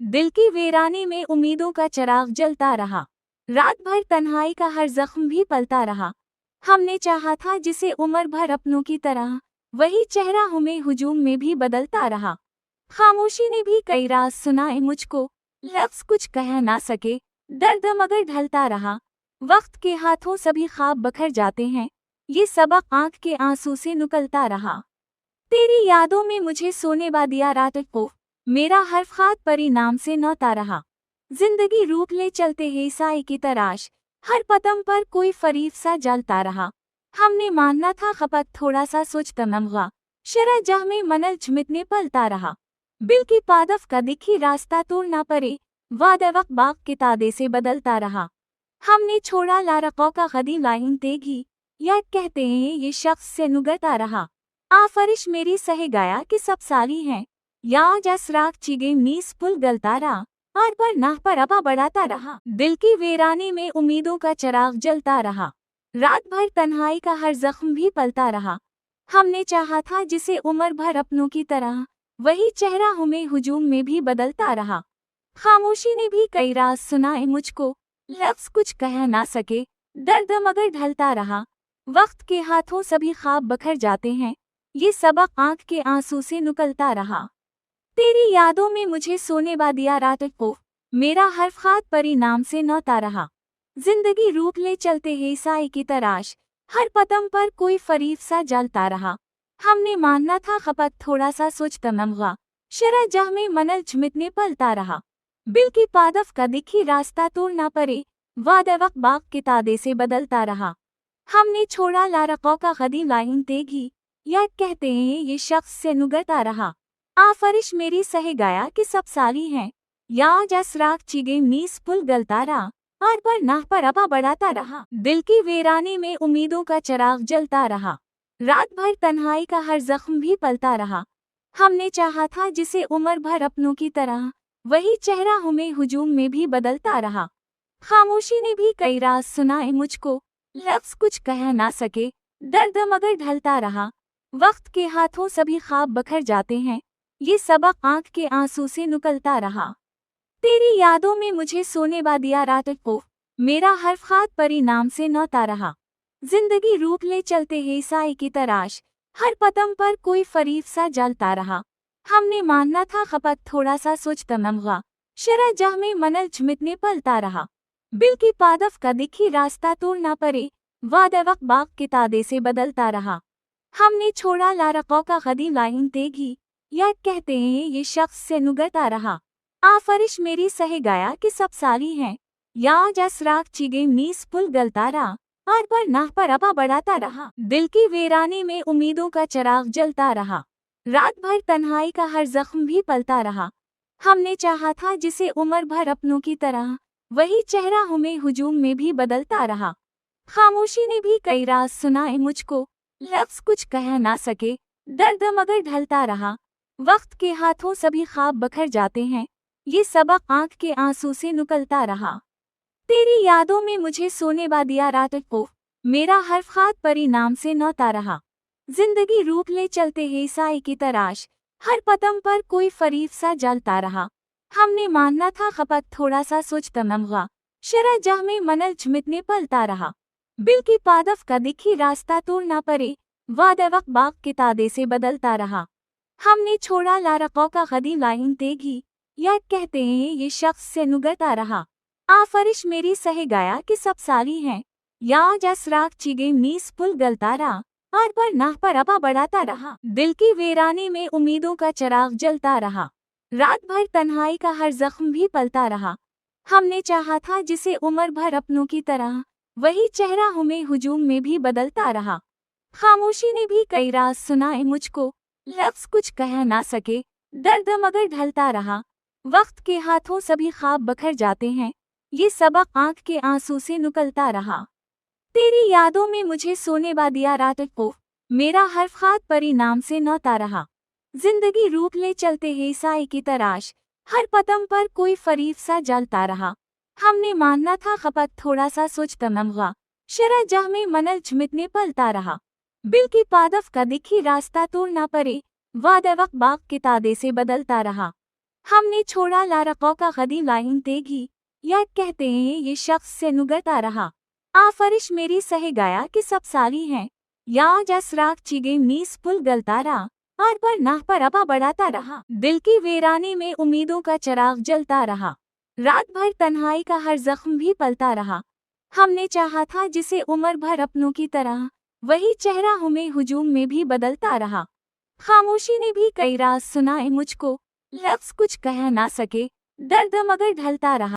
दिल की वीरानी में उम्मीदों का चिराग जलता रहा। रात भर तन्हाई का हर जख्म भी पलता रहा। हमने चाहा था जिसे उम्र भर अपनों की तरह, वही चेहरा हमें हुजूम में भी बदलता रहा। खामोशी ने भी कई राज सुनाए मुझको, लफ्ज कुछ कह ना सके, दर्द मगर ढलता रहा। वक्त के हाथों सभी ख्वाब बखर जाते हैं, ये सबक आंख के आंसू से निकलता रहा। तेरी यादों में मुझे सोने बा दिया रात को, मेरा हर ख्वाब परिणाम से नौता रहा। जिंदगी रूप ले चलते है साई की तराश, हर पतम पर कोई फरीब सा जलता रहा। हमने मानना था खपत थोड़ा सा सोच तमगा, शरा जह में मनल झमिटने पलता रहा। बिल की पादफ का दिखी रास्ता तोड़ना पड़े, वादे वक्त बाग के तादे से बदलता रहा। हमने छोड़ा लारक़ों का गदी लाइन तेगी, या कहते हैं ये शख्स से नुगता रहा। आफरिश मेरी सहे गाया कि सब साली हैं, या जसराग चिगे नीस पुल गलता रहा, और पर नाह पर अबा बढ़ाता रहा। दिल की वीरानी में उम्मीदों का चिराग जलता रहा। रात भर तन्हाई का हर जख्म भी पलता रहा। हमने चाहा था जिसे उम्र भर अपनों की तरह, वही चेहरा हमें हुजूम में भी बदलता रहा। खामोशी ने भी कई राज सुनाए मुझको, लफ्ज कुछ कह ना सके, दर्द मगर ढलता रहा। वक्त के हाथों सभी ख्वाब बखर जाते हैं, ये सबक आंख के आंसू से निकलता रहा। तेरी यादों में मुझे सोने बा दिया रात को, मेरा हर ख्वाब परिणाम से नौता रहा। जिंदगी रूप ले चलते है साई की तराश, हर पतम पर कोई फरीब सा जलता रहा। हमने मानना था खपत थोड़ा सा सोच तमगा, शरा जह में मनल झमिटने पलता रहा। बिल की पादफ का दिखी रास्ता तोड़ना पड़े, वादे वक्त बाग के तादे से बदलता रहा। हमने छोड़ा लारक़ों का गदी लाइन तेगी, या कहते हैं ये शख्स से नुगता रहा। आफरिश मेरी सहे गाया कि सब साली हैं, या जसराग चिगे नीस पुल गलता रहा, और पर नाह पर अबा बढ़ाता रहा। दिल की वीरानी में उम्मीदों का चिराग जलता रहा। रात भर तन्हाई का हर जख्म भी पलता रहा। हमने चाहा था जिसे उम्र भर अपनों की तरह, वही चेहरा हमें हुजूम में भी बदलता रहा। खामोशी ने भी कई राज सुनाए मुझको, लफ्ज कुछ कह ना सके, दर्द मगर ढलता रहा। वक्त के हाथों सभी ख्वाब बखर जाते हैं, ये सबक आंख के आंसू से निकलता रहा। तेरी यादों में मुझे सोने बा दिया रात को, मेरा हर ख्वाब परिणाम से नौता रहा। जिंदगी रूप ले चलते है साई की तराश, हर पतम पर कोई फरीब सा जलता रहा। हमने मानना था खपत थोड़ा सा सोच तमगा, शरा जह में मनल झमिटने पलता रहा। बिल की पादफ का दिखी रास्ता तोड़ना पड़े, वादे वक्त बाग के तादे से बदलता रहा। हमने छोड़ा लारक़ों का गदी लाइन तेगी, या कहते हैं ये शख्स से नुगता रहा। आफरिश मेरी सहे गाया कि सब साली हैं, या जसराग चिगे नीस पुल गलता रहा, और पर नाह पर अबा बढ़ाता रहा। दिल की वीरानी में उम्मीदों का चिराग जलता रहा। रात भर तन्हाई का हर जख्म भी पलता रहा। हमने चाहा था जिसे उम्र भर अपनों की तरह, वही चेहरा हमें हुजूम में भी बदलता रहा। खामोशी ने भी कई राज सुनाए मुझको, लफ्ज कुछ कह ना सके, दर्द मगर ढलता रहा। वक्त के हाथों सभी ख्वाब बखर जाते हैं, ये सबक आंख के आंसू से निकलता रहा। तेरी यादों में मुझे सोने बा दिया रात को, मेरा हर ख्वाब परिणाम से नौता रहा। जिंदगी रूप ले चलते है साई की तराश, हर पतम पर कोई फरीब सा जलता रहा। हमने मानना था खपत थोड़ा सा सोच तमगा, शरा जह में मनल झमिटने पलता रहा। बिल की पादफ का दिखी रास्ता तोड़ना पड़े, वादे वक्त बाग के तादे से बदलता रहा। हमने छोड़ा लारक़ों का गदी लाइन तेगी, या कहते हैं ये शख्स से नुगता रहा। आफरिश मेरी सहे गाया कि सब साली हैं, या जसराग चिगे नीस पुल गलता रहा, और पर नाह पर अबा बढ़ाता रहा। दिल की वीरानी में उम्मीदों का चिराग जलता रहा। रात भर तन्हाई का हर जख्म भी पलता रहा। हमने चाहा था जिसे उम्र भर अपनों की तरह, वही चेहरा हमें हुजूम में भी बदलता रहा। खामोशी ने भी कई राज सुनाए मुझको, लफ्ज कुछ कह ना सके, दर्द मगर ढलता रहा। वक्त के हाथों सभी ख्वाब बखर जाते हैं, ये सबक आंख के आंसू से निकलता रहा। तेरी यादों में मुझे सोने बा दिया रात को, मेरा हर ख्वाब परिणाम से नौता रहा। जिंदगी रूप ले चलते है साई की तराश, हर पतम पर कोई फरीब सा जलता रहा। हमने मानना था खपत थोड़ा सा सोच तमगा, शरा जह में मनल झमिटने पलता रहा। बिल की पादफ का दिखी रास्ता तोड़ना पड़े, वादे वक्त बाग के तादे से बदलता रहा। हमने छोड़ा लारक़ों का गदीम लाइन तेगी, या कहते हैं ये शख्स से नुगता रहा। आफरिश मेरी सह गाया कि सब साली हैं, या जसराक चिगे मीस पुल गलता रहा, और पर नाह पर अपा बढ़ाता रहा। दिल की वीरानी में उम्मीदों का चिराग जलता रहा, रात भर तन्हाई का हर जख्म भी पलता रहा। हमने चाहा था जिसे उम्र भर अपनों की तरह, वही चेहरा हमें हुजूम में भी बदलता रहा। खामोशी ने भी कई राज सुनाए मुझको, लफ्ज़ कुछ कह ना सके, दर्द मगर ढलता रहा।